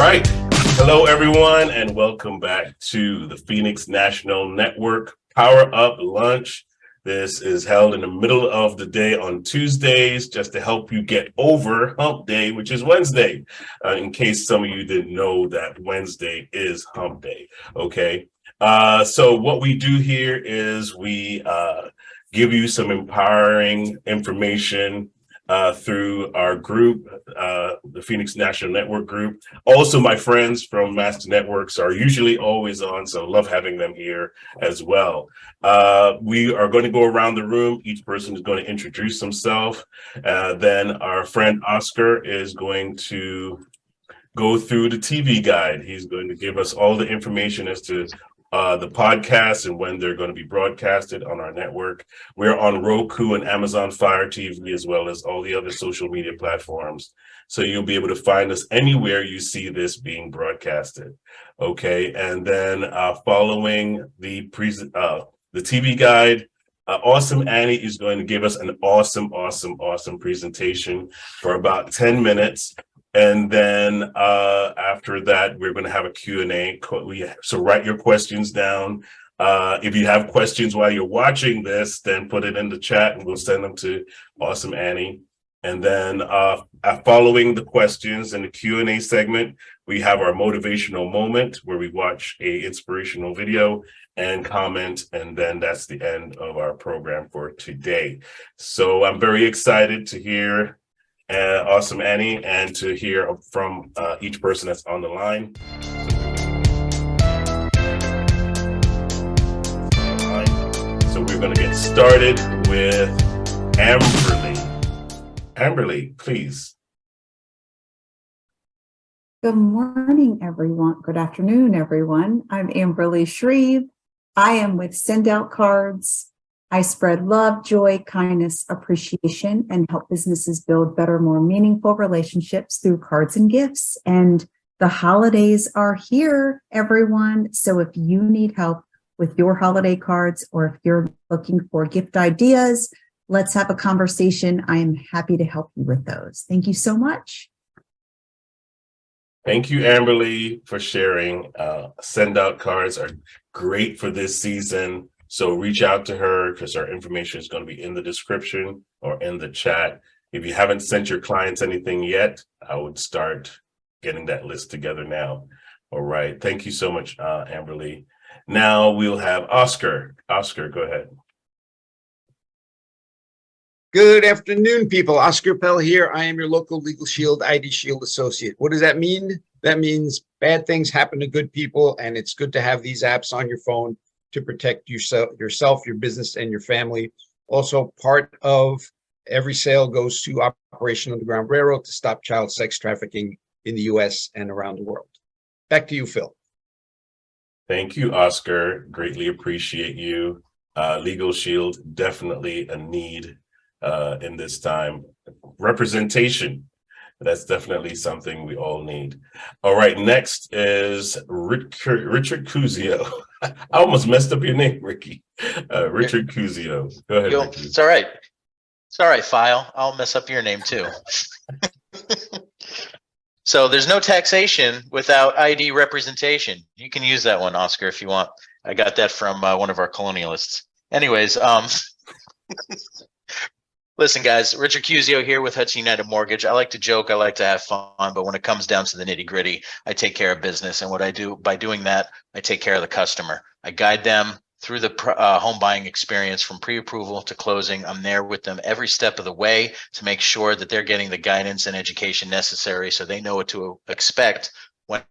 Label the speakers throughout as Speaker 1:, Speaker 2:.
Speaker 1: right. Hello, everyone, and welcome back to the Phoenix National Network Power Up Lunch. This is held in the middle of the day on Tuesdays just to help you get over Hump Day, which is Wednesday, in case some of you didn't know that Wednesday is Hump Day, okay? So what we do here is we give you some empowering information through our group, the Phoenix National Network group. Also, my friends from Master Networks are usually always on, so love having them here as well. We are going to go around the room. Each person is going to introduce himself. Then our friend Oscar is going to go through the TV guide. He's going to give us all the information as to the podcasts and when they're going to be broadcasted on our network. We're on Roku and Amazon Fire TV, as well as all the other social media platforms. So you'll be able to find us anywhere you see this being broadcasted. Okay, and then following the TV guide, Awesome Annie is going to give us an awesome presentation for about 10 minutes. And then after that, we're going to have a Q&A. So write your questions down. If you have questions while you're watching this, then put it in the chat and we'll send them to Awesome Annie. And then following the questions in the Q&A segment, we have our motivational moment where we watch a inspirational video and comment. And then that's the end of our program for today. So I'm very excited to hear Awesome Annie, and to hear from each person that's on the line. So we're going to get started with Amberly. Amberly, please.
Speaker 2: Good morning, everyone. Good afternoon, everyone. I'm Amberly Shreve. I am with Send Out Cards. I spread love, joy, kindness, appreciation, and help businesses build better, more meaningful relationships through cards and gifts. And the holidays are here, everyone. So if you need help with your holiday cards, or if you're looking for gift ideas, let's have a conversation. I am happy to help you with those. Thank you so much.
Speaker 1: Thank you, Amberly, for sharing. Send Out Cards are great for this season. So reach out to her because our information is going to be in the description or in the chat. If you haven't sent your clients anything yet, I would start getting that list together now. All right. Thank you so much, Amberly. Now we'll have Oscar. Oscar, go ahead.
Speaker 3: Good afternoon, people. Oscar Capel here. I am your local LegalShield-IDShield associate. What does that mean? That means bad things happen to good people, and it's good to have these apps on your phone to protect yourself, your business, and your family. Also, part of every sale goes to Operation Underground Railroad to stop child sex trafficking in the U.S. and around the world. Back to you, Phil.
Speaker 1: Thank you, Oscar. Greatly appreciate you. Legal Shield, definitely a need in this time. Representation. That's definitely something we all need. All right, next is Richard.ciuzio. I almost messed up your name, Ricky. Richard.ciuzio. Go ahead, Ricky.
Speaker 4: It's all right. It's all right, File. I'll mess up your name too. So there's no taxation without ID representation. You can use that one, Oscar, if you want. I got that from one of our colonialists. Anyways, listen, guys, Richard.ciuzio here with Hudson United Mortgage. I like to joke, I like to have fun, but when it comes down to the nitty gritty, I take care of business. And what I do by doing that, I take care of the customer. I guide them through the home buying experience from pre-approval to closing. I'm there with them every step of the way to make sure that they're getting the guidance and education necessary so they know what to expect when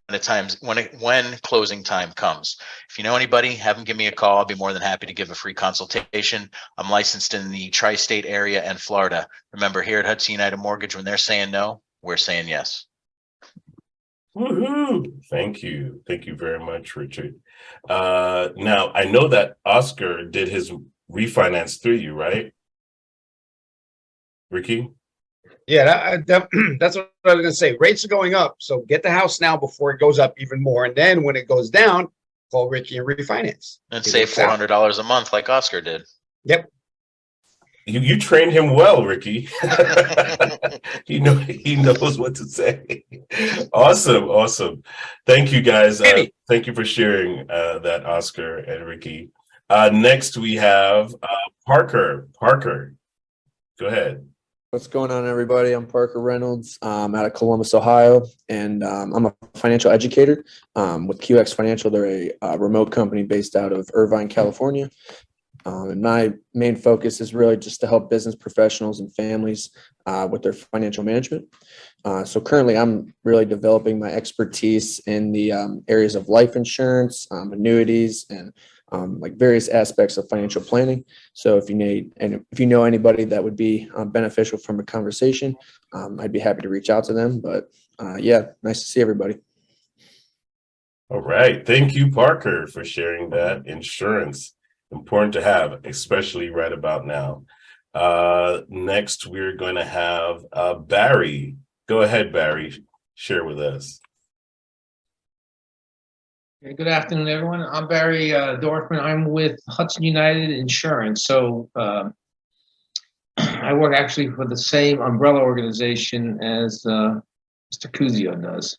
Speaker 4: closing time comes. If you know anybody, have them give me a call. I'll be more than happy to give a free consultation. I'm licensed in the tri-state area and Florida. Remember, here at Hudson United Mortgage, when they're saying no, we're saying yes.
Speaker 1: Woohoo! Thank you. Thank you very much, Richard. Now, I know that Oscar did his refinance through you, right? Ricky?
Speaker 3: Yeah, that's what I was going to say. Rates are going up, so get the house now before it goes up even more. And then when it goes down, call Ricky and refinance.
Speaker 4: And save $400 a month like Oscar did.
Speaker 3: Yep.
Speaker 1: You trained him well, Ricky. He knows what to say. Awesome. Thank you guys.
Speaker 3: Annie.
Speaker 1: Thank you for sharing that, Oscar and Ricky. Next we have Parker. Parker, go ahead.
Speaker 5: What's going on, everybody? I'm Parker Reynolds. I'm out of Columbus, Ohio, and I'm a financial educator with QX Financial. They're a remote company based out of Irvine, California. And my main focus is really just to help business professionals and families with their financial management. So currently, I'm really developing my expertise in the areas of life insurance, annuities, and like various aspects of financial planning. So if you know anybody that would be beneficial from a conversation, I'd be happy to reach out to them. But yeah, nice to see everybody.
Speaker 1: All right. Thank you, Parker, for sharing that. Insurance, important to have, especially right about now. Next, we're going to have Barry. Go ahead, Barry. Share with us.
Speaker 6: Good afternoon, everyone. I'm Barry Dorfman. I'm with Hudson United Insurance. So I work actually for the same umbrella organization as Mr. Ciuzio does.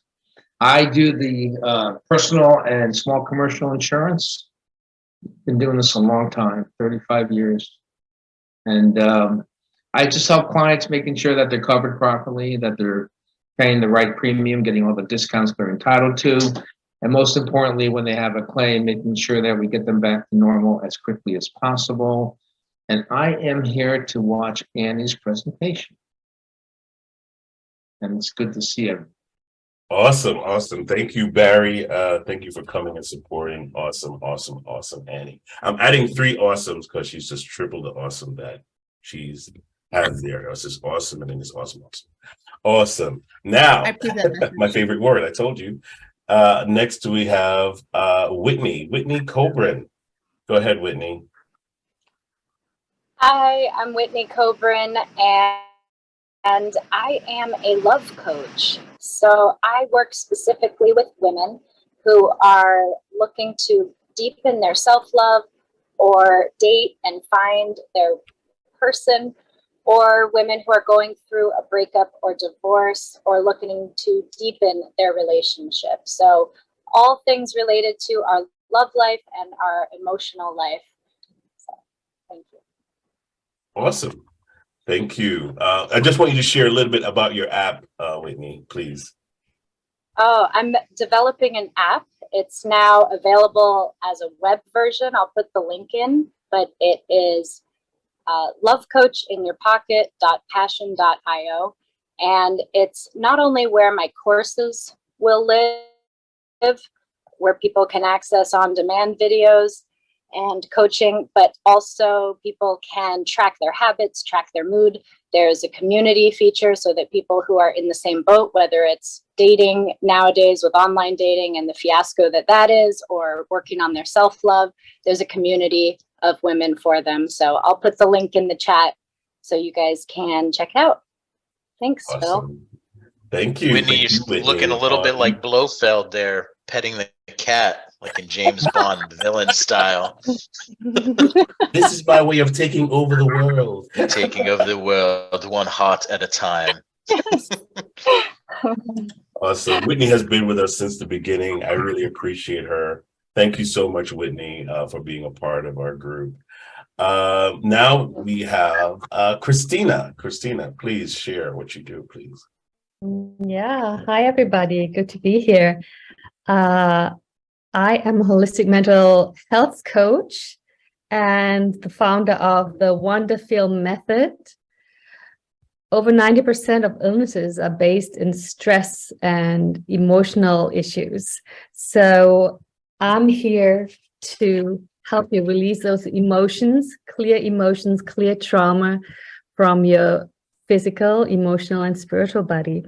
Speaker 6: I do the personal and small commercial insurance. Been doing this a long time, 35 years. And I just help clients making sure that they're covered properly, that they're paying the right premium, getting all the discounts they're entitled to. And most importantly, when they have a claim, making sure that we get them back to normal as quickly as possible. And I am here to watch Annie's presentation. And it's good to see you.
Speaker 1: Awesome. Thank you, Barry. Thank you for coming and supporting. Awesome, Annie. I'm adding 3 awesomes because she's just triple the awesome that she's has there. It's just awesome, and then it's awesome. Now, my favorite word, I told you. Next we have Whitney Kobrin. Go ahead, Whitney.
Speaker 7: Hi, I'm Whitney Kobrin, and I am a love coach. So I work specifically with women who are looking to deepen their self-love or date and find their person, or women who are going through a breakup or divorce or looking to deepen their relationship. So all things related to our love life and our emotional life. So, thank you.
Speaker 1: Awesome. Thank you. I just want you to share a little bit about your app, Whitney, please.
Speaker 7: Oh, I'm developing an app. It's now available as a web version. I'll put the link in, but it is lovecoachinyourpocket.passion.io. And it's not only where my courses will live, where people can access on-demand videos and coaching, but also people can track their habits, track their mood. There's a community feature so that people who are in the same boat, whether it's dating nowadays with online dating and the fiasco that is, or working on their self-love, there's a community of women for them. So I'll put the link in the chat so you guys can check it out. Thanks,
Speaker 1: Awesome.
Speaker 7: Phil.
Speaker 1: Thank you.
Speaker 4: Whitney, you're looking a little bit like Blofeld there, petting the cat, like in James Bond villain style.
Speaker 1: This is my way of taking over the world.
Speaker 4: Taking over the world one heart at a time.
Speaker 1: Awesome. Whitney has been with us since the beginning. I really appreciate her. Thank you so much, Whitney, for being a part of our group. Now we have Christina. Christina, please share what you do, please.
Speaker 8: Yeah. Hi, everybody. Good to be here. I am a holistic mental health coach and the founder of the Wonder Feel Method. Over 90% of illnesses are based in stress and emotional issues. So I'm here to help you release those emotions, clear trauma from your physical, emotional, and spiritual body,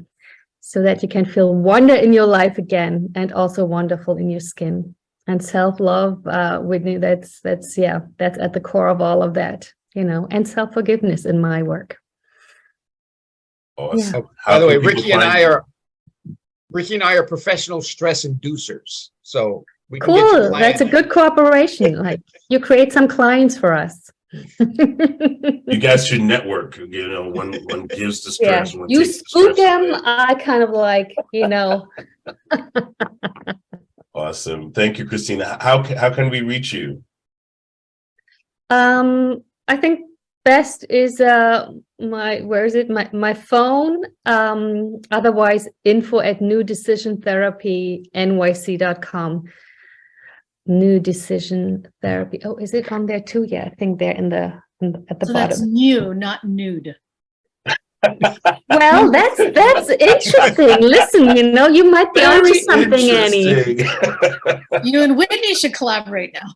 Speaker 8: so that you can feel wonder in your life again, and also wonderful in your skin. And self-love, Whitney, that's at the core of all of that, and self-forgiveness in my work.
Speaker 1: Awesome.
Speaker 8: Yeah.
Speaker 3: By the way, Ricky and I are professional stress inducers. So we can get you
Speaker 8: Cool. That's a good cooperation. Like, you create some clients for us.
Speaker 1: You guys should network. You know, one gives the
Speaker 8: Yeah,
Speaker 1: stress. One
Speaker 8: you
Speaker 1: takes the
Speaker 8: spook
Speaker 1: stress
Speaker 8: them.
Speaker 1: away.
Speaker 8: I kind of like,
Speaker 1: Awesome. Thank you, Christina. How can we reach you?
Speaker 8: I think best is my phone. Otherwise info@newdecisiontherapynyc.com. New Decision Therapy. Oh, is it on there too? Yeah, I think they're at the
Speaker 9: So that's
Speaker 8: bottom.
Speaker 9: new, not nude.
Speaker 8: Well, that's interesting. Listen, you might be onto something, Annie.
Speaker 1: interesting.
Speaker 9: You and Whitney should collaborate now.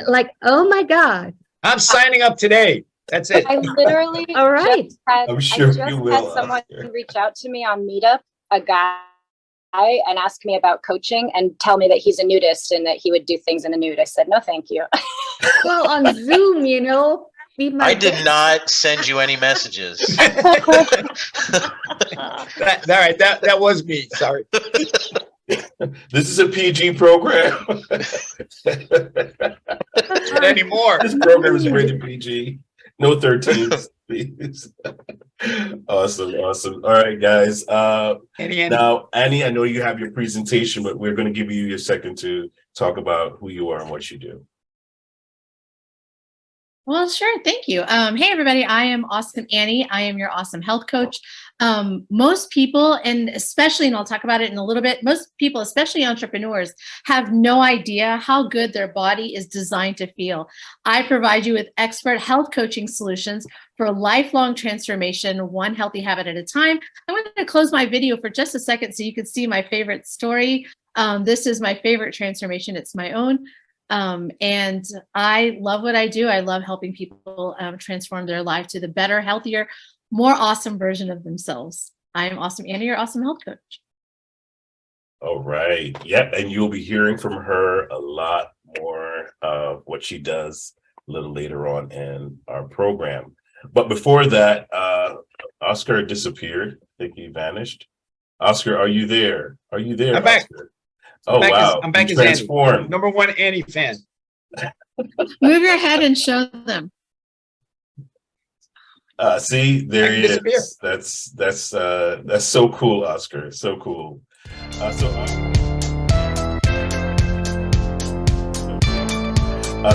Speaker 8: Like, oh my God.
Speaker 3: I'm signing up today. That's it.
Speaker 7: I literally
Speaker 8: All right.
Speaker 7: just had,
Speaker 1: I'm sure
Speaker 7: I just
Speaker 1: you
Speaker 7: had
Speaker 1: will,
Speaker 7: someone
Speaker 1: Oscar.
Speaker 7: reach out to me on Meetup, a guy, and ask me about coaching and tell me that he's a nudist and that he would do things in the nude. I said, no, thank you.
Speaker 8: Well, on Zoom, be my
Speaker 4: I did not send you any messages.
Speaker 3: That was me. Sorry.
Speaker 1: This is a PG program.
Speaker 3: Not anymore.
Speaker 1: This program is rated PG. No 13s, please. Awesome. All right, guys.
Speaker 3: Annie.
Speaker 1: Now, Annie, I know you have your presentation, but we're going to give you your second to talk about who you are and what you do.
Speaker 9: Well, sure. Thank you. Hey, everybody. I am Awesome Annie. I am your awesome health coach. Most people, and especially, and I'll talk about it in a little bit, most people, especially entrepreneurs, have no idea how good their body is designed to feel. I provide you with expert health coaching solutions for lifelong transformation, one healthy habit at a time. I'm going to close my video for just a second so you can see my favorite story. This is my favorite transformation. It's my own. And I love what I do. I love helping people transform their life to the better, healthier, more awesome version of themselves. I'm Awesome Annie, your awesome health coach.
Speaker 1: All right. Yep. And you'll be hearing from her a lot more of what she does a little later on in our program. But before that, Oscar disappeared. I think he vanished. Oscar, are you there? Are you there,
Speaker 3: I'm back.
Speaker 1: Oscar? Oh, wow.
Speaker 3: I'm back
Speaker 1: You
Speaker 3: as
Speaker 1: transformed.
Speaker 3: Annie. Number one Annie fan.
Speaker 9: Move your head and show them.
Speaker 1: See, there he
Speaker 3: disappear.
Speaker 1: is. That's so cool, Oscar. So cool.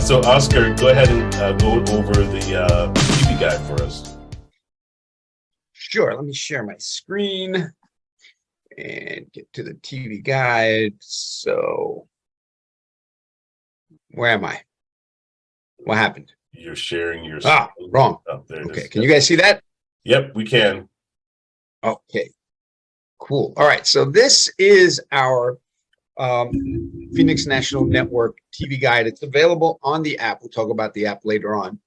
Speaker 1: So Oscar, go ahead and go over the TV guide for us.
Speaker 3: Sure. Let me share my screen and get to the TV guide. So where am I? What happened?
Speaker 1: You're sharing your
Speaker 3: wrong.
Speaker 1: Oh, there it
Speaker 3: Okay.
Speaker 1: is.
Speaker 3: Can you guys see that?
Speaker 1: Yep, we can.
Speaker 3: Okay. Cool. All right. So this is our Phoenix National Network TV guide. It's available on the app. We'll talk about the app later on.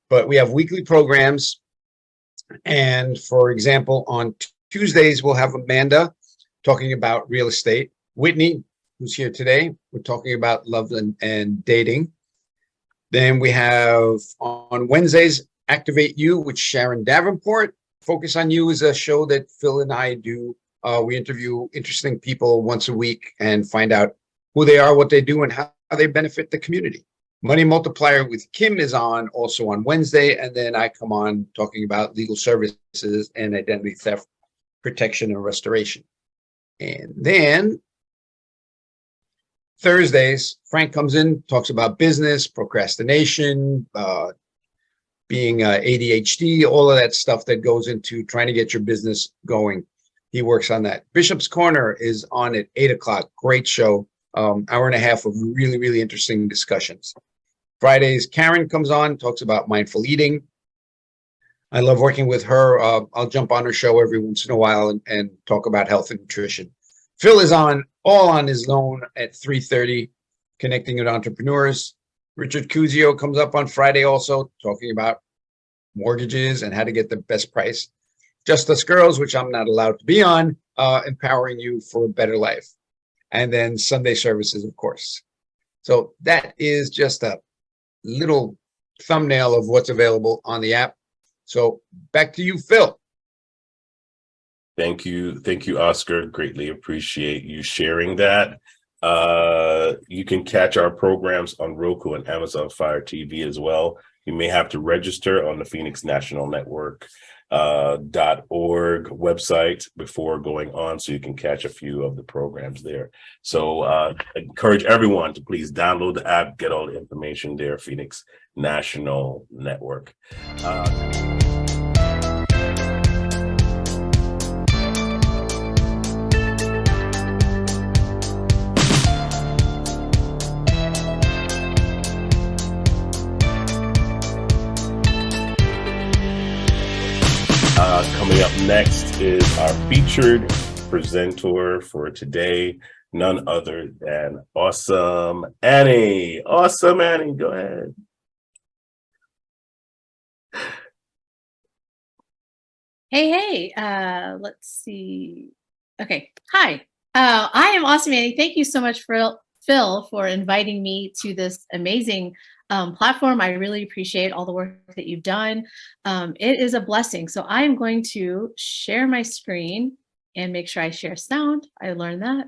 Speaker 3: But we have weekly programs. And for example, on Tuesdays, we'll have Amanda talking about real estate. Whitney, who's here today, we're talking about love and dating. Then we have on Wednesdays, Activate You with Sharon Davenport. Focus on You is a show that Phil and I do. We interview interesting people once a week and find out who they are, what they do, and how they benefit the community. Money Multiplier with Kim is on also on Wednesday. And then I come on talking about legal services and identity theft protection and restoration. And then Thursdays, Frank comes in, talks about business, procrastination, being ADHD, all of that stuff that goes into trying to get your business going. He works on that. Bishop's Corner is on at 8 o'clock. Great show. Hour and a half of really, really interesting discussions. Fridays, Karen comes on, talks about mindful eating. I love working with her. I'll jump on her show every once in a while and talk about health and nutrition. Phil is on all on his own at 3:30, connecting with entrepreneurs. Richard.ciuzio comes up on Friday also, talking about mortgages and how to get the best price. Just Us Girls, which I'm not allowed to be on, empowering you for a better life. And then Sunday services, of course. So that is just a little thumbnail of what's available on the app. So back to you, Phil.
Speaker 1: Thank you, Oscar. Greatly appreciate you sharing that. You can catch our programs on Roku and Amazon Fire TV as well. You may have to register on the Phoenix National Network .org website before going on, so you can catch a few of the programs there. So I encourage everyone to please download the app, get all the information there. Phoenix National Network. Coming up next is our featured presenter for today, none other than Awesome Annie. Awesome Annie, go ahead.
Speaker 9: Hey, let's see. Okay, hi. I am Awesome Annie. Thank you so much, Phil, for inviting me to this amazing platform. I really appreciate all the work that you've done. It is a blessing. So I am going to share my screen and make sure I share sound. I learned that.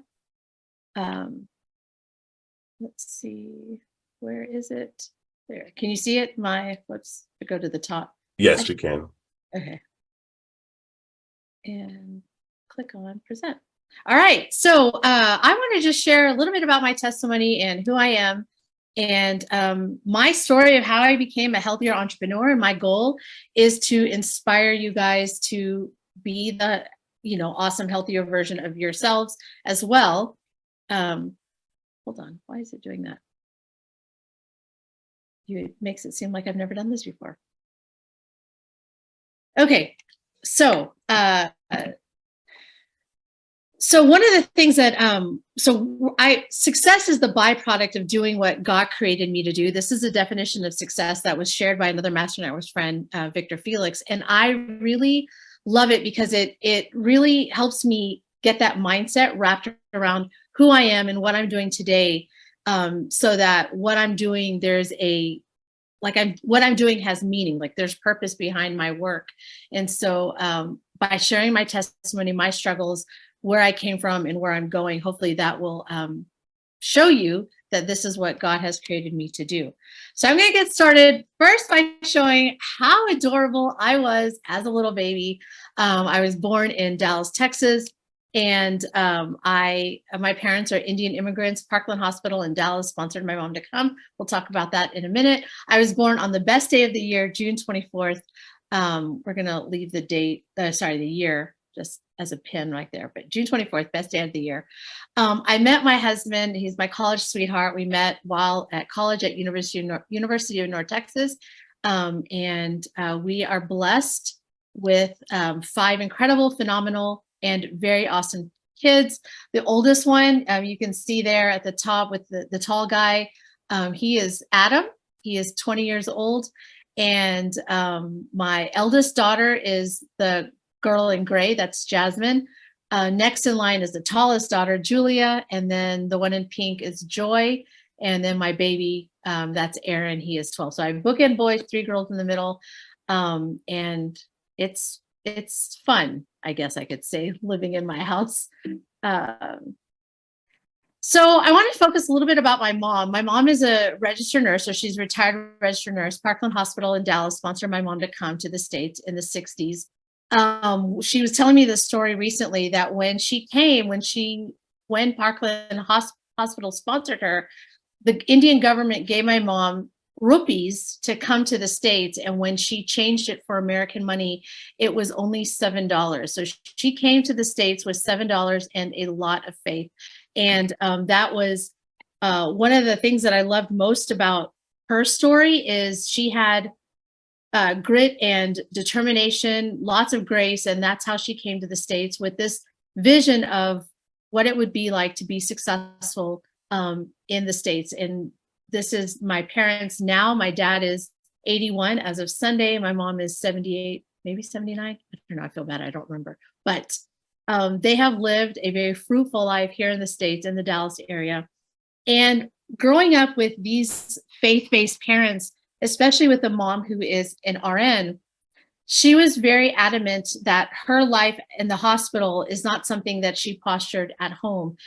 Speaker 9: Let's see, where is it? There, can you see it? Let's go to the top.
Speaker 1: Yes, you can.
Speaker 9: Okay. And click on present. All right, so I want to just share a little bit about my testimony and who I am, and my story of how I became a healthier entrepreneur. And my goal is to inspire you guys to be the, awesome, healthier version of yourselves as well. Hold on, why is it doing that? It makes it seem like I've never done this before. Okay, so one of the things that, success is the byproduct of doing what God created me to do. This is a definition of success that was shared by another Master Networks friend, Victor Felix. And I really love it because it really helps me get that mindset wrapped around who I am and what I'm doing today. So that what I'm doing, what I'm doing has meaning, like there's purpose behind my work. And so by sharing my testimony, my struggles, where I came from and where I'm going, hopefully that will show you that this is what God has created me to do. So I'm going to get started first by showing how adorable I was as a little baby. I was born in Dallas, Texas, and my parents are Indian immigrants. Parkland Hospital in Dallas sponsored my mom to come. We'll talk about that in a minute. I was born on the best day of the year, June 24th. We're going to leave the date, the year, just as a pin right there, but June 24th, best day of the year. I met my husband. He's my college sweetheart. We met while at college at University of North Texas. And we are blessed with 5 incredible, phenomenal, and very awesome kids. The oldest one, you can see there at the top with the tall guy. He is Adam. He is 20 years old. And my eldest daughter is the girl in gray, that's Jasmine. Next in line is the tallest daughter, Julia, and then the one in pink is Joy, and then my baby, that's Aaron, he is 12. So I have bookend boys, 3 girls in the middle, and it's fun, I guess I could say, living in my house. So I want to focus a little bit about my mom. My mom is a registered nurse, so she's a retired registered nurse. Parkland Hospital in Dallas sponsored my mom to come to the States in the 60s. She was telling me this story recently that when Parkland Hospital sponsored her, the Indian government gave my mom rupees to come to the States. And when she changed it for American money, it was only $7. So she came to the States with $7 and a lot of faith. And that was one of the things that I loved most about her story is she had grit and determination, lots of grace, and that's how she came to the States with this vision of what it would be like to be successful in the States. And this is my parents now. My dad is 81 as of Sunday. My mom is 78, maybe 79. I don't know, I feel bad, I don't remember. But they have lived a very fruitful life here in the States, in the Dallas area. And growing up with these faith-based parents, especially with a mom who is an RN, she was very adamant that her life in the hospital is not something that she postured at home.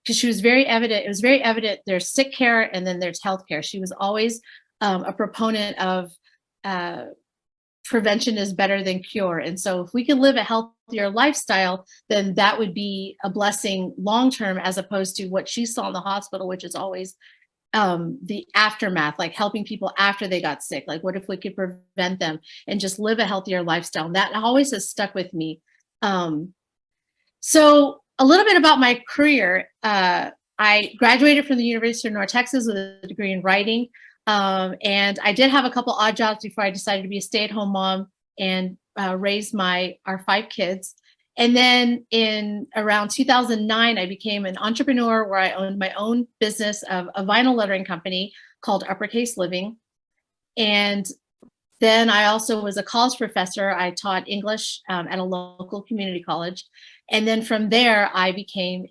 Speaker 9: because she was very evident. It was very evident there's sick care and then there's health care. She was always a proponent of prevention is better than cure. And so if we can live a healthier lifestyle, then that would be a blessing long-term, as opposed to what she saw in the hospital, which is always the aftermath, like helping people after they got sick. Like, what if we could prevent them and just live a healthier lifestyle? And that always has stuck with me. So a little bit about my career. I graduated from the University of North Texas with a degree in writing. And I did have a couple odd jobs before I decided to be a stay-at-home mom and raise our 5 kids. And then in around 2009, I became an entrepreneur where I owned my own business of a vinyl lettering company called Uppercase Living. And then I also was a college professor. I taught English at a local community college. And then from there, I became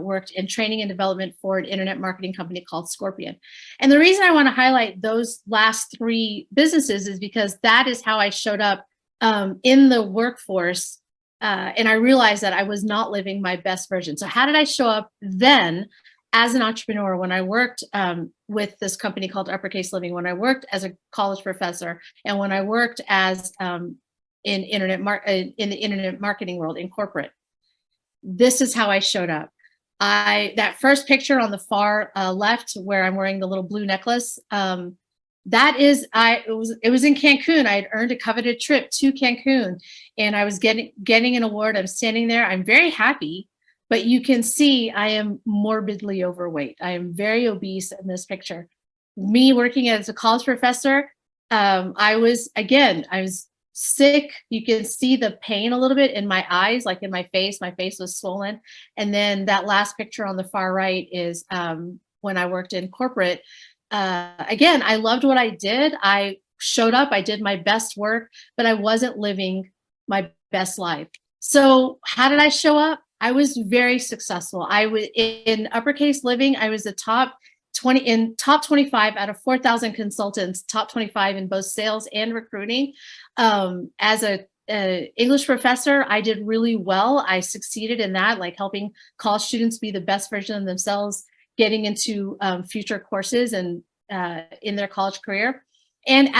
Speaker 9: worked in training and development for an internet marketing company called Scorpion. And the reason I want to highlight those last 3 businesses is because that is how I showed up in the workforce. And I realized that I was not living my best version. So how did I show up then as an entrepreneur when I worked with this company called Uppercase Living, when I worked as a college professor, and when I worked as in the internet marketing world in corporate? This is how I showed up. That first picture on the far left, where I'm wearing the little blue necklace, it was in Cancun. I had earned a coveted trip to Cancun, and I was getting an award. I'm standing there. I'm very happy, but you can see I am morbidly overweight. I am very obese in this picture. Me working as a college professor, I was sick. You can see the pain a little bit in my eyes, like in my face. My face was swollen. And then that last picture on the far right is when I worked in corporate. Again, I loved what I did. I showed up, I did my best work, but I wasn't living my best life. So how did I show up? I was very successful. I was in Uppercase Living. I was the top 25 out of 4,000 consultants, top 25 in both sales and recruiting. As a English professor, I did really well. I succeeded in that, like helping college students be the best version of themselves, getting into future courses and in their college career. And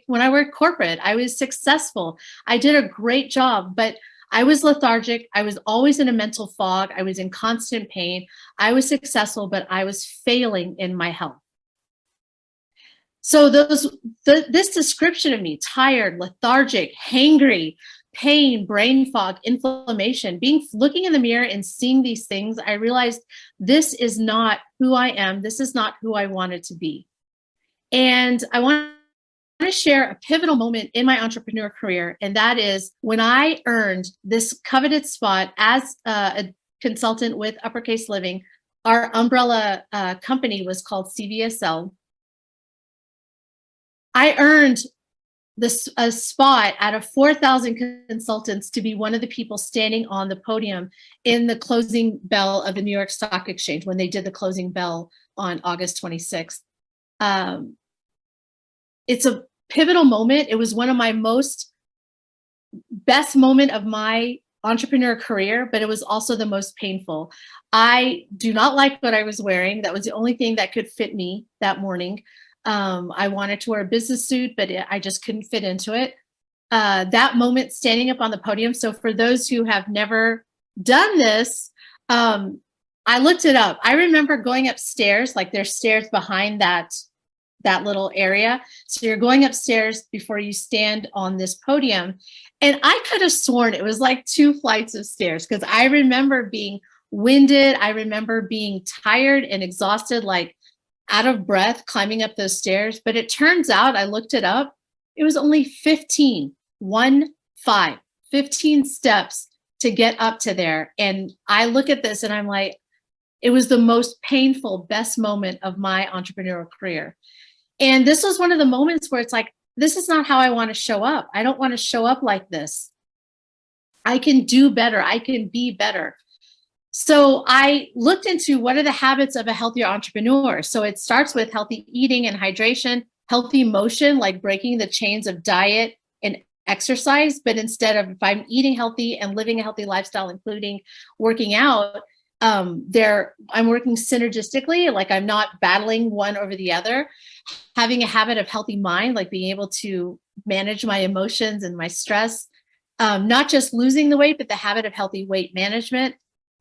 Speaker 9: when I worked corporate, I was successful. I did a great job, but I was lethargic. I was always in a mental fog. I was in constant pain. I was successful, but I was failing in my health. So this description of me, tired, lethargic, hangry, pain, brain fog, inflammation, looking in the mirror and seeing these things, I realized this is not who I am. This is not who I wanted to be. And I want to share a pivotal moment in my entrepreneur career. And that is when I earned this coveted spot as a consultant with Uppercase Living. Our umbrella company was called CVSL. I earned a spot out of 4,000 consultants to be one of the people standing on the podium in the closing bell of the New York Stock Exchange when they did the closing bell on August 26th. It's a pivotal moment. It was one of my best moment of my entrepreneur career, but it was also the most painful. I do not like what I was wearing. That was the only thing that could fit me that morning. I wanted to wear a business suit, but I just couldn't fit into it. That moment standing up on the podium. So for those who have never done this, I looked it up. I remember going upstairs, like there's stairs behind that little area. So you're going upstairs before you stand on this podium. And I could have sworn it was like 2 flights of stairs, because I remember being winded. I remember being tired and exhausted, like out of breath, climbing up those stairs. But it turns out, I looked it up, it was only 15 steps to get up to there. And I look at this and I'm like, it was the most painful, best moment of my entrepreneurial career. And this was one of the moments where it's like, this is not how I want to show up. I don't want to show up like this. I can do better. I can be better. So I looked into what are the habits of a healthier entrepreneur. So it starts with healthy eating and hydration, healthy motion, like breaking the chains of diet and exercise. But instead of, if I'm eating healthy and living a healthy lifestyle, including working out, I'm working synergistically, like I'm not battling one over the other. Having a habit of healthy mind, like being able to manage my emotions and my stress, not just losing the weight, but the habit of healthy weight management.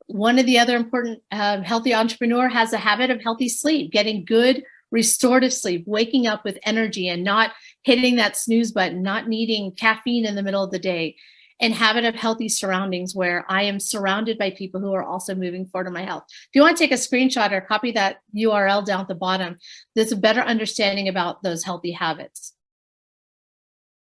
Speaker 9: One of the other important healthy entrepreneur has a habit of healthy sleep, getting good restorative sleep, waking up with energy and not hitting that snooze button, not needing caffeine in the middle of the day, and habit of healthy surroundings where I am surrounded by people who are also moving forward in my health. If you want to take a screenshot or copy that URL down at the bottom, there's a better understanding about those healthy habits.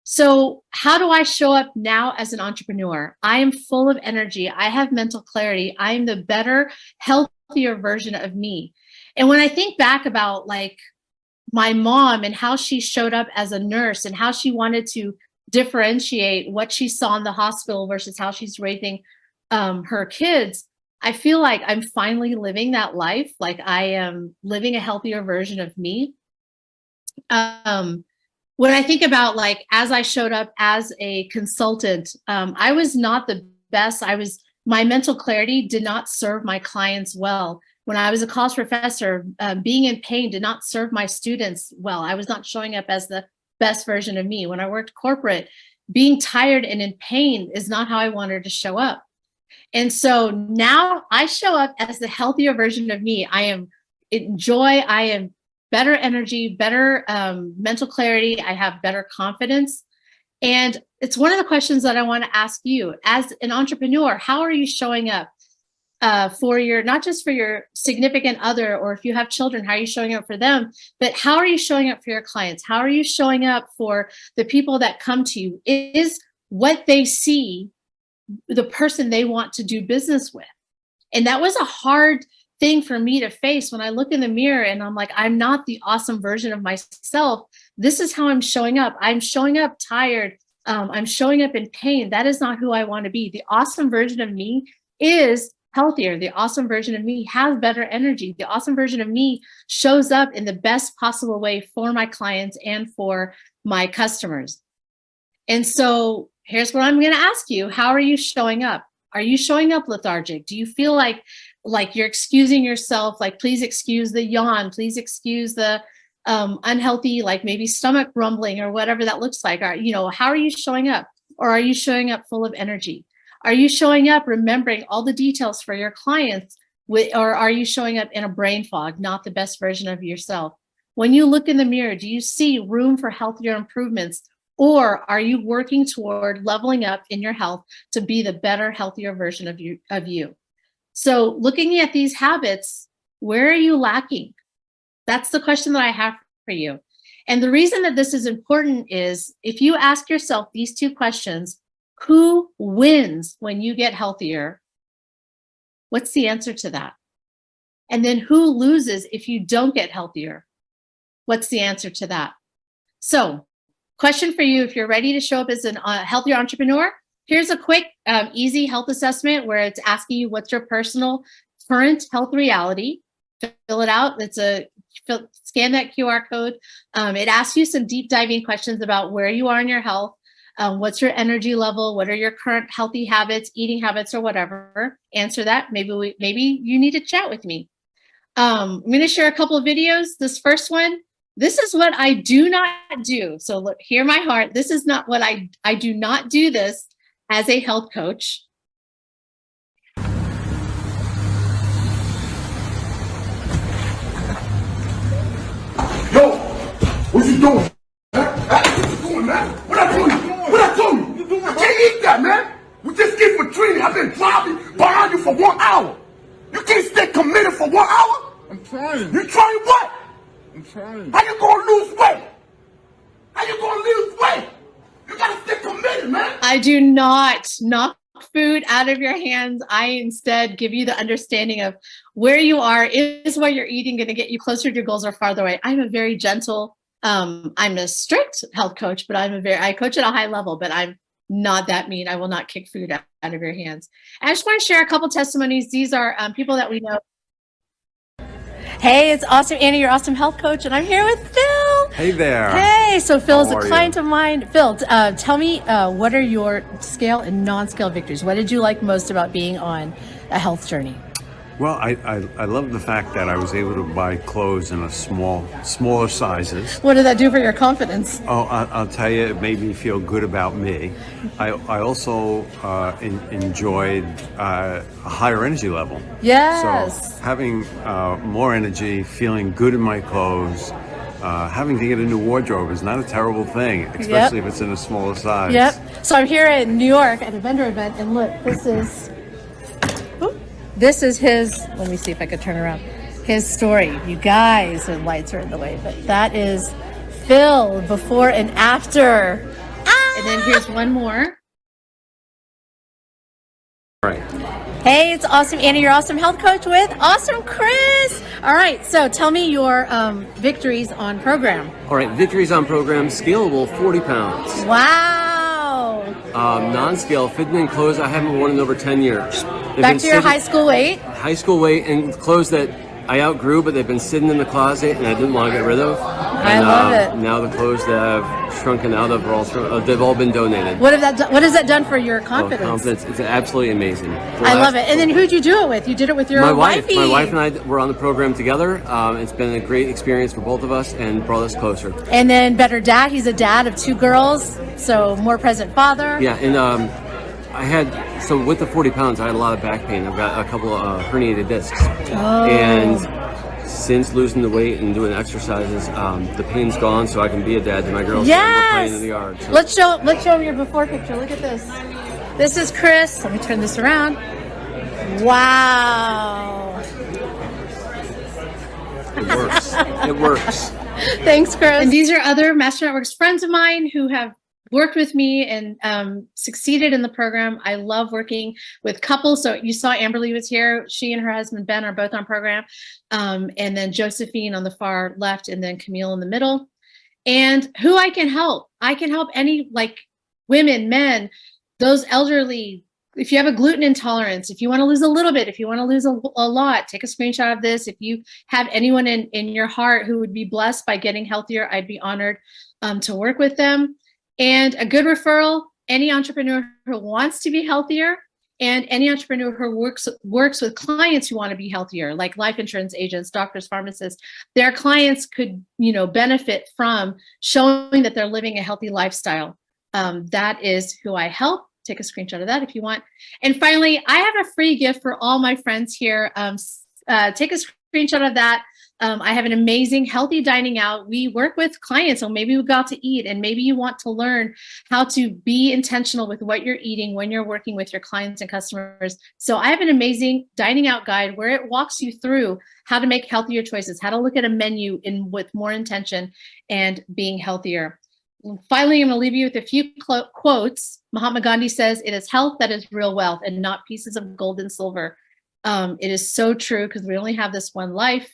Speaker 9: So how do I show up now as an entrepreneur? I am full of energy. I have mental clarity. I am the better, healthier version of me. And when I think back about like my mom and how she showed up as a nurse and how she wanted to differentiate what she saw in the hospital versus how she's raising her kids, I feel like I'm finally living that life. Like I am living a healthier version of me. When I think about like, as I showed up as a consultant, I was not the best. My mental clarity did not serve my clients well. When I was a college professor, being in pain did not serve my students well. I was not showing up as the best version of me. When I worked corporate, being tired and in pain is not how I wanted to show up. And so now I show up as the healthier version of me. I am in joy. I am better energy, better mental clarity. I have better confidence. And it's one of the questions that I want to ask you as an entrepreneur. How are you showing up for your, not just for your significant other, or if you have children, how are you showing up for them, but how are you showing up for your clients? How are you showing up for the people that come to you? Is what they see the person they want to do business with? And that was a hard thing for me to face when I look in the mirror and I'm like, I'm not the awesome version of myself. This is how I'm showing up. I'm showing up tired. I'm showing up in pain. That is not who I want to be. The awesome version of me is healthier. The awesome version of me has better energy. The awesome version of me shows up in the best possible way for my clients and for my customers. And so here's what I'm going to ask you. How are you showing up? Are you showing up lethargic? Do you feel like you're excusing yourself? Like, please excuse the yawn. Please excuse the unhealthy, like maybe stomach rumbling or whatever that looks like. How are you showing up? Or are you showing up full of energy? Are you showing up remembering all the details for your clients? Or are you showing up in a brain fog, not the best version of yourself? When you look in the mirror, do you see room for healthier improvements? Or are you working toward leveling up in your health to be the better, healthier version of you? So looking at these habits, where are you lacking? That's the question that I have for you. And the reason that this is important is if you ask yourself these two questions, who wins when you get healthier? What's the answer to that? And then who loses if you don't get healthier? What's the answer to that? So, question for you, if you're ready to show up as a healthier entrepreneur, here's a quick, easy health assessment where it's asking you what's your personal current health reality. Fill it out. Scan that QR code. It asks you some deep diving questions about where you are in your health. What's your energy level? What are your current healthy habits, eating habits, or whatever? Answer that. Maybe you need to chat with me. I'm going to share a couple of videos. This first one, this is what I do not do. So look, hear my heart. This is not what I do not do this as a health coach.
Speaker 10: Yo, what you doing? What you doing, man? What I told you? What I told you? I can't eat that, man. We just get for training. I've been driving behind you for 1 hour. You can't stay committed for 1 hour? I'm trying. You trying what? I'm trying. How you gonna lose weight? How you gonna lose weight? You gotta stay committed, man.
Speaker 9: I do not knock food out of your hands. I instead give you the understanding of where you are. Is what you're eating going to get you closer to your goals or farther away? I'm a very gentle, I'm a strict health coach, but I coach at a high level, but I'm not that mean. I will not kick food out of your hands. And I just want to share a couple testimonies. These are people that we know. Hey, it's awesome, Annie, your awesome health coach, and I'm here with Phil.
Speaker 11: Hey there.
Speaker 9: Hey, so Phil is a client
Speaker 11: you?
Speaker 9: of mine. Phil, tell me, what are your scale and non-scale victories? What did you like most about being on a health journey?
Speaker 11: Well, I love the fact that I was able to buy clothes in a smaller sizes.
Speaker 9: What did that do for your confidence?
Speaker 11: Oh, I'll tell you, it made me feel good about me. I also enjoyed a higher energy level.
Speaker 9: Yes.
Speaker 11: So having more energy, feeling good in my clothes, having to get a new wardrobe is not a terrible thing, especially if it's in a smaller size.
Speaker 9: Yep. So I'm here in New York at a vendor event, and look, this is his, let me see if I could turn around, his story. You guys, the lights are in the way, but that is Phil before and after. And then here's one more.
Speaker 12: Right.
Speaker 9: Hey, it's Awesome Annie, your awesome health coach with Awesome Chris. All right, so tell me your victories on program.
Speaker 12: All right, victories on program, scalable, 40 pounds.
Speaker 9: Wow.
Speaker 12: Non-scale, fitting in clothes I haven't worn in over 10 years.
Speaker 9: Back to your high school weight.
Speaker 12: High school weight and clothes that I outgrew, but they've been sitting in the closet and I didn't want to get rid of.
Speaker 9: I love it.
Speaker 12: Now the clothes that I've shrunken out of are all they've all been donated.
Speaker 9: What has that done for your confidence?
Speaker 12: It's absolutely amazing.
Speaker 9: I love it. And then who'd you do it with? You did it with your wifey.
Speaker 12: My wife and I were on the program together. It's been a great experience for both of us and brought us closer.
Speaker 9: And then better dad. He's a dad of 2 girls, so more present father.
Speaker 12: Yeah, and so with the 40 pounds, I had a lot of back pain. I've got a couple of herniated discs.
Speaker 9: Oh.
Speaker 12: And since losing the weight and doing exercises, the pain's gone, so I can be a dad to my girls.
Speaker 9: Yes.
Speaker 12: And we're playing in the yard. So.
Speaker 9: Let's show your before picture. Look at this. This is Chris. Let me turn this around. Wow.
Speaker 12: It works. It works.
Speaker 9: Thanks, Chris. And these are other Master Networks friends of mine who have worked with me and succeeded in the program. I love working with couples. So you saw Amberly was here. She and her husband, Ben, are both on program. And then Josephine on the far left, and then Camille in the middle. And who I can help any, like, women, men, those elderly. If you have a gluten intolerance, if you want to lose a little bit, if you want to lose a lot, take a screenshot of this. If you have anyone in your heart who would be blessed by getting healthier, I'd be honored to work with them. And a good referral, any entrepreneur who wants to be healthier, and any entrepreneur who works with clients who want to be healthier, like life insurance agents, doctors, pharmacists. Their clients could, benefit from showing that they're living a healthy lifestyle. That is who I help. Take a screenshot of that if you want. And finally, I have a free gift for all my friends here. Take a screenshot of that. I have an amazing healthy dining out. We work with clients, so maybe we go out to eat, and maybe you want to learn how to be intentional with what you're eating when you're working with your clients and customers. So I have an amazing dining out guide where it walks you through how to make healthier choices, how to look at a menu with more intention and being healthier. Finally, I'm going to leave you with a few quotes. Mahatma Gandhi says, "It is health that is real wealth, and not pieces of gold and silver." It is so true, because we only have this one life.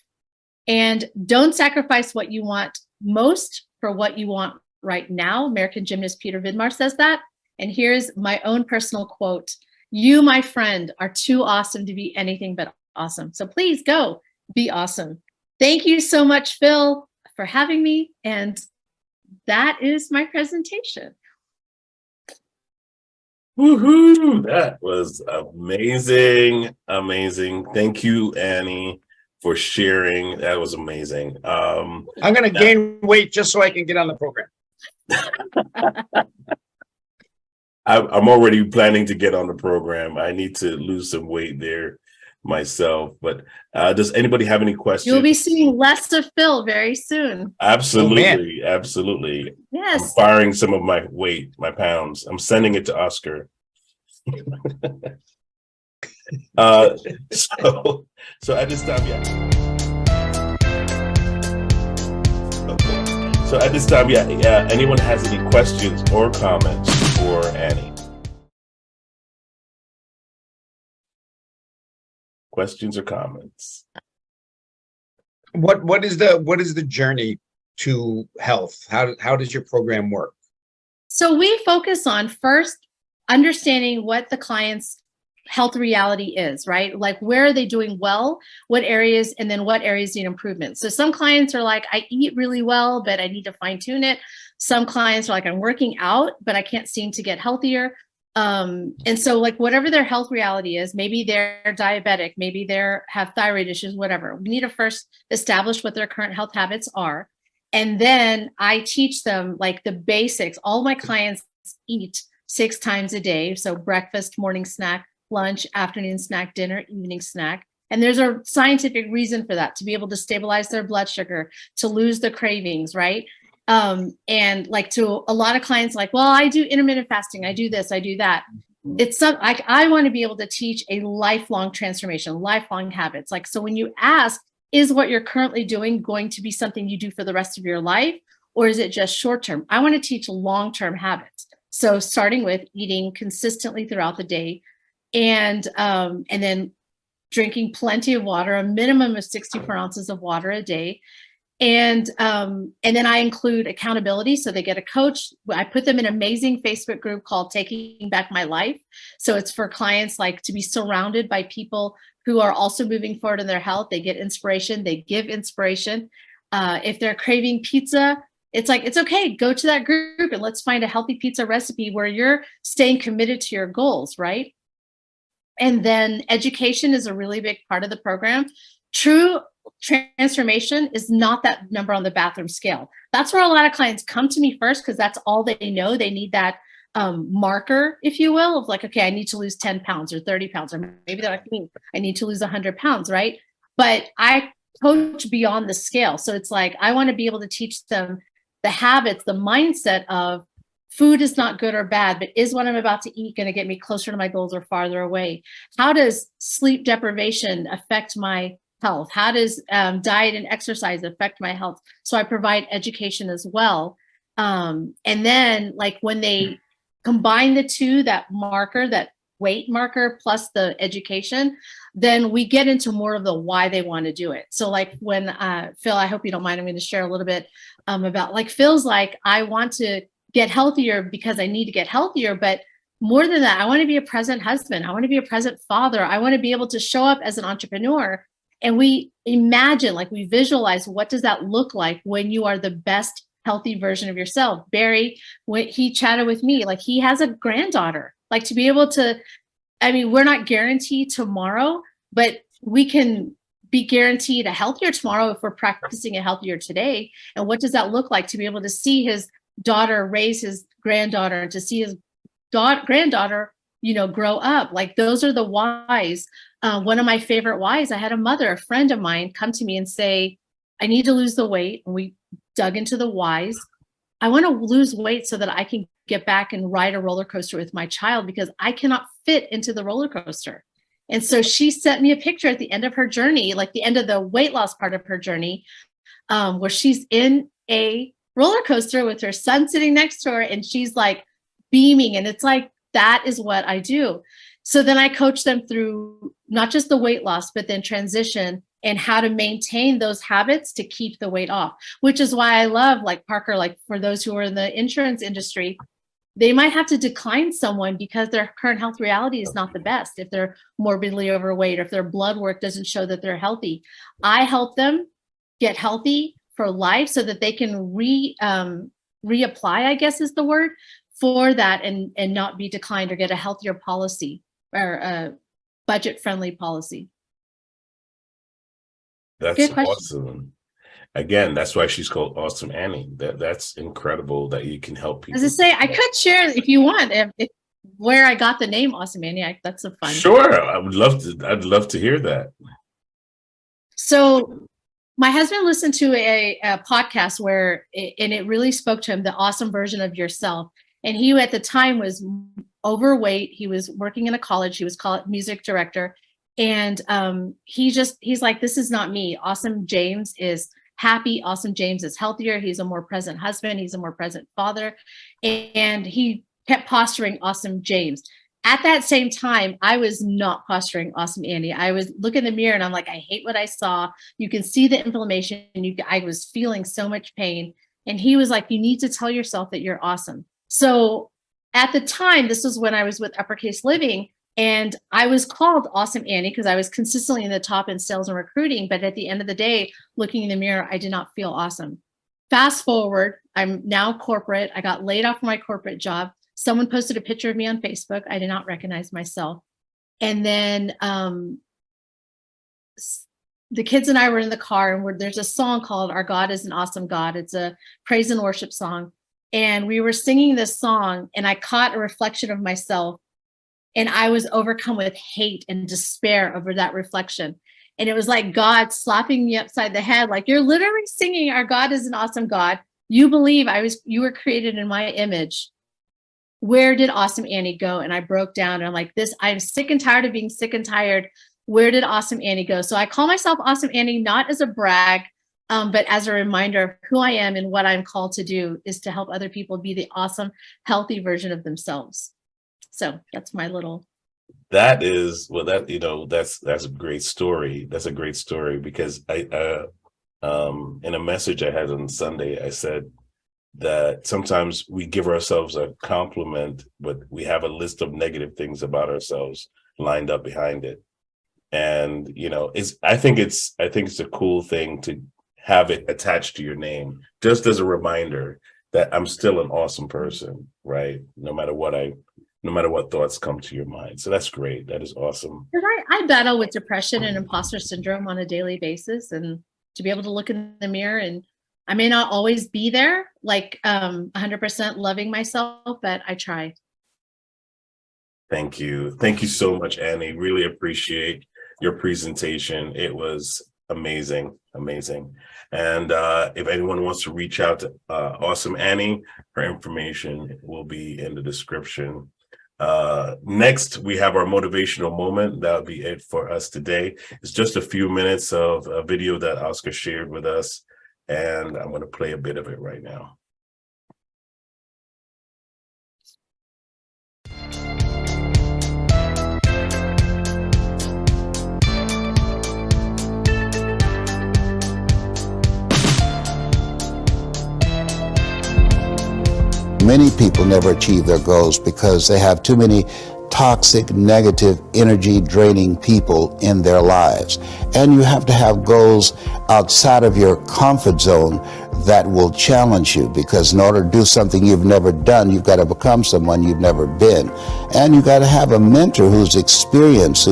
Speaker 9: And don't sacrifice what you want most for what you want right now. American gymnast Peter Vidmar says that. And here's my own personal quote. "You, my friend, are too awesome to be anything but awesome. So please go be awesome." Thank you so much, Phil, for having me. And that is my presentation.
Speaker 1: Woohoo! That was amazing. Amazing. Thank you, Annie, for sharing. That was amazing.
Speaker 3: I'm going to gain weight just so I can get on the program.
Speaker 1: I'm already planning to get on the program. I need to lose some weight there myself. But does anybody have any questions?
Speaker 9: You'll be seeing less of Phil very soon.
Speaker 1: Absolutely. Absolutely.
Speaker 9: Yes.
Speaker 1: I'm firing some of my weight, my pounds. I'm sending it to Oscar. So at this time, So at this time, anyone has any questions or comments for Annie? Questions or comments?
Speaker 3: What is the journey to health? How does your program work?
Speaker 9: So we focus on first understanding what the client's health reality is, right? Like, where are they doing well, what areas, and then what areas need improvement. So some clients are like, I eat really well, but I need to fine tune it. Some clients are like, I'm working out, but I can't seem to get healthier. And so like whatever their health reality is, maybe they're diabetic, maybe they have thyroid issues, whatever. We need to first establish what their current health habits are. And then I teach them like the basics. All my clients eat 6 times a day. So breakfast, morning snack, lunch, afternoon snack, dinner, evening snack. And there's a scientific reason for that, to be able to stabilize their blood sugar, to lose the cravings, right? And like to a lot of clients, like, well, I do intermittent fasting, I do this, I do that. It's some, I want to be able to teach a lifelong transformation, lifelong habits. Like, so when you ask, is what you're currently doing going to be something you do for the rest of your life? Or is it just short-term? I want to teach long-term habits. So starting with eating consistently throughout the day, and then drinking plenty of water, a minimum of 64 ounces of water a day. And then I include accountability. So they get a coach. I put them in an amazing Facebook group called Taking Back My Life. So it's for clients like to be surrounded by people who are also moving forward in their health. They get inspiration, they give inspiration. If they're craving pizza, it's like, it's okay, go to that group and let's find a healthy pizza recipe where you're staying committed to your goals, right? And then education is a really big part of the program. True transformation is not that number on the bathroom scale. That's where a lot of clients come to me first, because that's all they know. They need that marker, if you will, of like, okay, I need to lose 10 pounds or 30 pounds, or maybe they're like me, I need to lose 100 pounds, right? But I coach beyond the scale. So it's like, I want to be able to teach them the habits, the mindset of food is not good or bad, but is what I'm about to eat going to get me closer to my goals or farther away? How does sleep deprivation affect my health? How does diet and exercise affect my health? So I provide education as well. And then like when they combine the two, that marker, that weight marker plus the education, then we get into more of the why they want to do it. So like when Phil, I hope you don't mind, I'm going to share a little bit about like Phil's like, I want to get healthier because I need to get healthier, but more than that, I want to be a present husband. I want to be a present father. I want to be able to show up as an entrepreneur. And we imagine, like we visualize, what does that look like when you are the best healthy version of yourself? Barry, when he chatted with me, like he has a granddaughter, like to be able to, I mean, we're not guaranteed tomorrow, but we can be guaranteed a healthier tomorrow if we're practicing a healthier today. And what does that look like to be able to see his daughter raise his granddaughter and to see his granddaughter, you know, grow up? Like those are the whys. One of my favorite whys, I had a mother, a friend of mine, come to me and say, I need to lose the weight. And we dug into the whys. I want to lose weight so that I can get back and ride a roller coaster with my child because I cannot fit into the roller coaster. And so she sent me a picture at the end of her journey, like the end of the weight loss part of her journey, where she's in a roller coaster with her son sitting next to her, and she's like beaming. And it's like, that is what I do. So then I coach them through not just the weight loss, but then transition and how to maintain those habits to keep the weight off, which is why I love, like Parker, like for those who are in the insurance industry, they might have to decline someone because their current health reality is not the best. If they're morbidly overweight or if their blood work doesn't show that they're healthy, I help them get healthy for life so that they can reapply, I guess is the word, for that and not be declined or get a healthier policy or a budget-friendly policy.
Speaker 1: That's awesome. Again, that's why she's called Awesome Annie. That's incredible that you can help people.
Speaker 9: As I say, I could share if you want, if where I got the name Awesome Annie. That's a fun.
Speaker 1: Sure, I would love to. I'd love to hear that.
Speaker 9: So my husband listened to a podcast where, and it really spoke to him, the awesome version of yourself. And he at the time was overweight. He was working in a college. He was music director. And he's like, this is not me. Awesome James is happy. Awesome James is healthier. He's a more present husband. He's a more present father. And he kept posturing Awesome James. At that same time, I was not posturing Awesome Annie. I was looking in the mirror and I'm like, I hate what I saw. You can see the inflammation. I was feeling so much pain. And he was like, you need to tell yourself that you're awesome. So at the time, this was when I was with Uppercase Living, and I was called Awesome Annie because I was consistently in the top in sales and recruiting. But at the end of the day, looking in the mirror, I did not feel awesome. Fast forward, I'm now corporate. I got laid off from my corporate job. someone posted a picture of me on Facebook. I did not recognize myself. And then the kids and I were in the car, and there's a song called Our God is an Awesome God. It's a praise and worship song. And we were singing this song, and I caught a reflection of myself, and I was overcome with hate and despair over that reflection. And it was like God slapping me upside the head, like, you're literally singing Our God is an Awesome God. You believe you were created in my image. Where did Awesome Annie go? And I broke down, and I'm like, I'm sick and tired of being sick and tired. Where did Awesome Annie go? So I call myself Awesome Annie, not as a brag, but as a reminder of who I am and what I'm called to do is to help other people be the awesome, healthy version of themselves. So that's my little.
Speaker 1: That is, well, that's a great story. That's a great story, because I in a message I had on Sunday, I said that sometimes we give ourselves a compliment, but we have a list of negative things about ourselves lined up behind it. And, I think it's a cool thing to have it attached to your name, just as a reminder that I'm still an awesome person, right? No matter what thoughts come to your mind. So that's great. That is awesome.
Speaker 9: I battle with depression and imposter syndrome on a daily basis, and to be able to look in the mirror, and I may not always be there, like 100% loving myself, but I try.
Speaker 1: Thank you. Thank you so much, Annie. Really appreciate your presentation. It was amazing. And if anyone wants to reach out to Awesome Annie, her information will be in the description. Next, we have our motivational moment. That'll be it for us today. It's just a few minutes of a video that Oscar shared with us, and I'm going to play a bit of it right now.
Speaker 13: Many people never achieve their goals because they have too many toxic, negative, energy draining people in their lives. And you have to have goals outside of your comfort zone that will challenge you, because in order to do something you've never done, you've got to become someone you've never been. And you got to have a mentor who's experienced,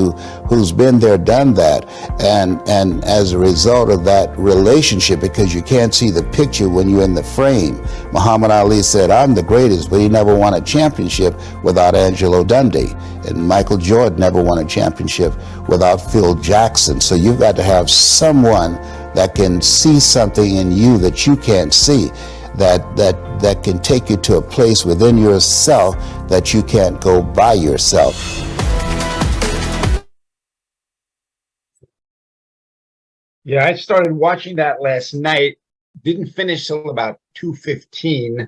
Speaker 13: who's been there, done that. And as a result of that relationship, because you can't see the picture when you're in the frame. Muhammad Ali said, I'm the greatest, but he never won a championship without Angelo Dundee. And Michael Jordan never won a championship without Phil Jackson. So you've got to have someone that can see something in you that you can't see, that can take you to a place within yourself that you can't go by yourself.
Speaker 3: Yeah, I started watching that last night. Didn't finish till about 2:15.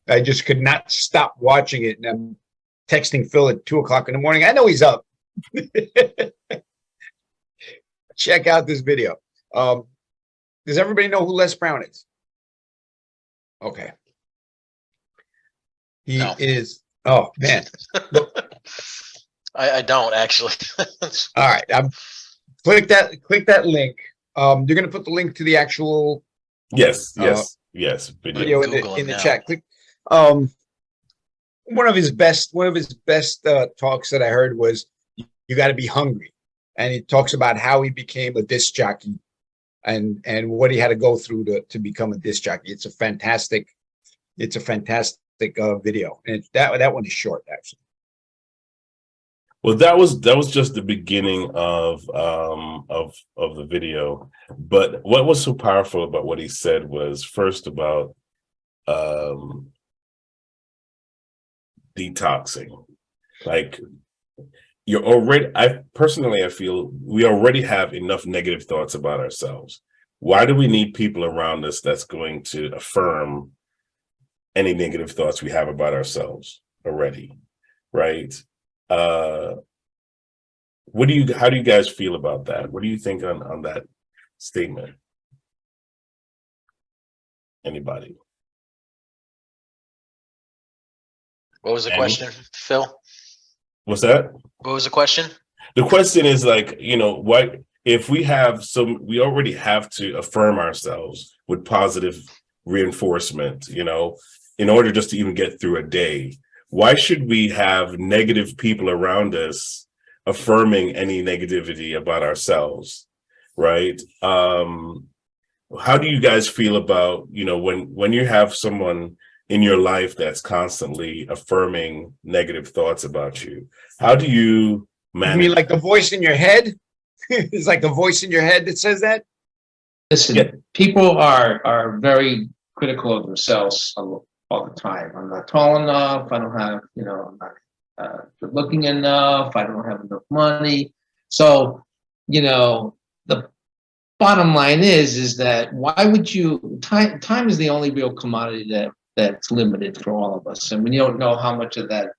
Speaker 3: I just could not stop watching it. And I'm texting Phil at 2 o'clock in the morning. I know he's up. Check out this video. Does everybody know who Les Brown is? Okay. He is, oh man.
Speaker 4: I don't actually.
Speaker 3: All right. Click that link. You're going to put the link to the actual
Speaker 1: Yes.
Speaker 3: video in the chat. Click. One of his best talks that I heard was, you got to be hungry, and he talks about how he became a disc jockey and what he had to go through to become a disc jockey. It's a fantastic video, and that one is short actually.
Speaker 1: Well, that was just the beginning of the video. But what was so powerful about what he said was, first, about detoxing. Like, I feel we already have enough negative thoughts about ourselves. Why do we need people around us that's going to affirm any negative thoughts we have about ourselves already, right? How do you guys feel about that? What do you think on that statement? Anybody?
Speaker 4: What was the question, Phil?
Speaker 1: What's that?
Speaker 4: What was the question?
Speaker 1: The question is, like, what if we already have to affirm ourselves with positive reinforcement, in order just to even get through a day. why should we have negative people around us affirming any negativity about ourselves, right? How do you guys feel about, when you have someone in your life that's constantly affirming negative thoughts about you? How do you manage?
Speaker 3: You mean like the voice in your head? It's like a voice in your head that says that?
Speaker 6: Listen, people are very critical of themselves all the time. I'm not tall enough. I don't have, I'm not good looking enough. I don't have enough money. So, the bottom line is that why would you, time is the only real commodity that's limited for all of us. And we don't know how much of that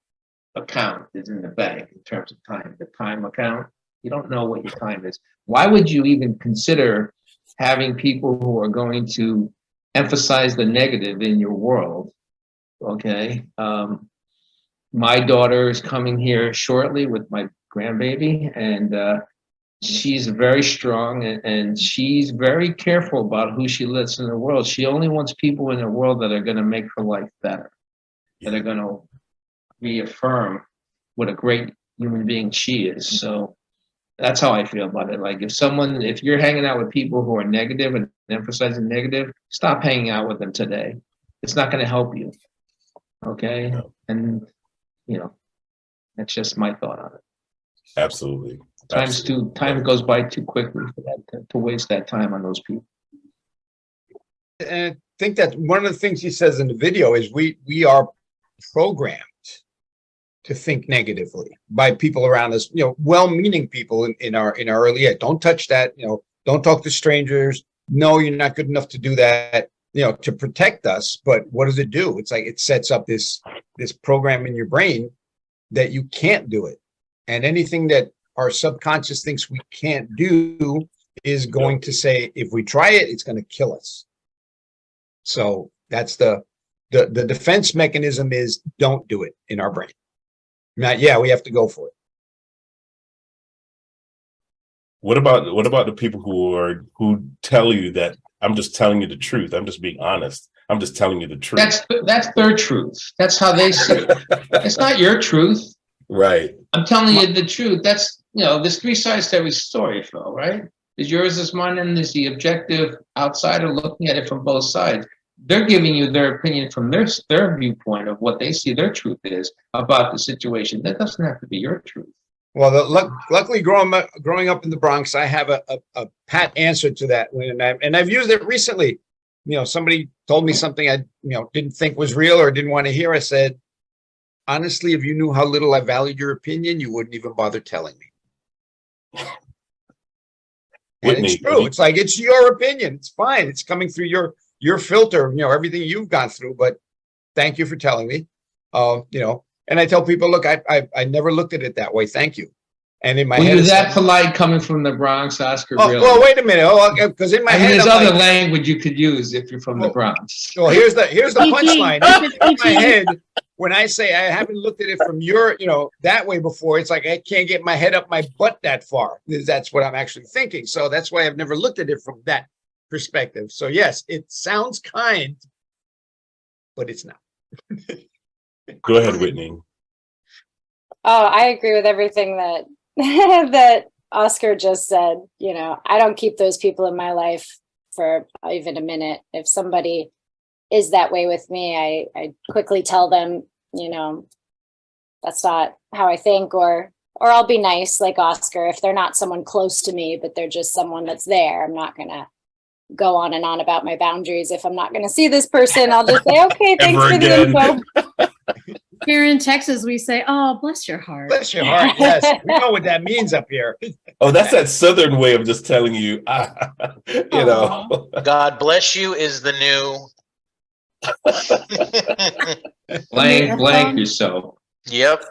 Speaker 6: account is in the bank in terms of time, the time account. You don't know what your time is. Why would you even consider having people who are going to emphasize the negative in your world? Okay. My daughter is coming here shortly with my grandbaby, and she's very strong, and she's very careful about who she lets in the world. She only wants people in the world that are going to make her life better, that are going to reaffirm what a great human being she is. So that's how I feel about it. Like if you're hanging out with people who are negative and emphasizing negative, stop hanging out with them today. It's not going to help you. Okay. And that's just my thought on it.
Speaker 1: Absolutely.
Speaker 6: Time goes by too quickly for that to waste that time on those people.
Speaker 3: And I think that one of the things he says in the video is we are programmed to think negatively by people around us, well-meaning people in our early age. Don't touch that, don't talk to strangers. No, you're not good enough to do that, to protect us. But what does it do? It's like it sets up this program in your brain that you can't do it. And anything that our subconscious thinks we can't do is going to say, if we try it, it's going to kill us. So that's the defense mechanism is don't do it in our brain. Not, we have to go for it.
Speaker 1: What about the people who tell you that I'm just telling you the truth? I'm just being honest. I'm just telling you the truth.
Speaker 6: That's their truth. That's how they see it. It's not your truth.
Speaker 1: Right.
Speaker 6: I'm telling you the truth. That's, there's three sides to every story, Phil, right? There's yours, is mine, and there's the objective outsider looking at it from both sides. They're giving you their opinion from their viewpoint of what they see their truth is about the situation. That doesn't have to be your truth.
Speaker 3: Well, luckily growing up in the Bronx, I have a pat answer to that. And I've used it recently. Somebody told me something I didn't think was real or didn't want to hear. I said, honestly, if you knew how little I valued your opinion, you wouldn't even bother telling me.
Speaker 1: Whitney,
Speaker 3: and it's true. It's like, it's your opinion. It's fine. It's coming through your filter, everything you've gone through, but thank you for telling me. And I tell people, look, I never looked at it that way. Thank you. And in my head,
Speaker 6: you're that polite coming from the Bronx, Oscar.
Speaker 3: Oh,
Speaker 6: really?
Speaker 3: well, wait a minute. Because in my head,
Speaker 6: there's other language you could use if you're from the Bronx.
Speaker 3: Well, here's the punchline. In my head, when I say I haven't looked at it from that way before, it's like I can't get my head up my butt that far. That's what I'm actually thinking. So that's why I've never looked at it from that perspective. So yes, it sounds kind, but it's not.
Speaker 1: Go ahead, Whitney.
Speaker 7: Oh, I agree with everything that that Oscar just said. I don't keep those people in my life for even a minute. If somebody is that way with me, I quickly tell them, that's not how I think, or I'll be nice like Oscar. If they're not someone close to me, but they're just someone that's there, I'm not gonna go on and on about my boundaries. If I'm not going to see this person, I'll just say, okay, thanks for the info.
Speaker 9: Here in Texas, we say, oh, bless your heart.
Speaker 3: Bless your heart, yes. We know what that means up here.
Speaker 1: Oh, that's that Southern way of just telling you,
Speaker 4: God bless you is the new.
Speaker 6: Blank yourself.
Speaker 4: Yep.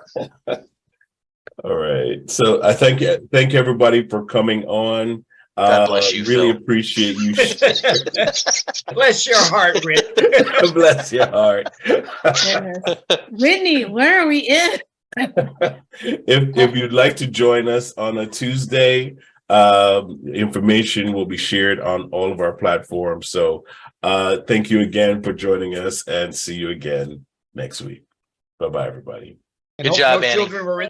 Speaker 1: All right. So I thank everybody for coming on.
Speaker 4: God bless you.
Speaker 1: Really
Speaker 4: Phil.
Speaker 1: Appreciate you.
Speaker 3: Bless your heart, Rick.
Speaker 1: Bless your heart.
Speaker 9: Whitney, where are we in?
Speaker 1: If you'd like to join us on a Tuesday, information will be shared on all of our platforms. So thank you again for joining us, and see you again next week. Bye-bye, everybody.
Speaker 3: And
Speaker 4: Good
Speaker 3: hope
Speaker 4: job,
Speaker 3: no
Speaker 4: Annie.
Speaker 3: children were in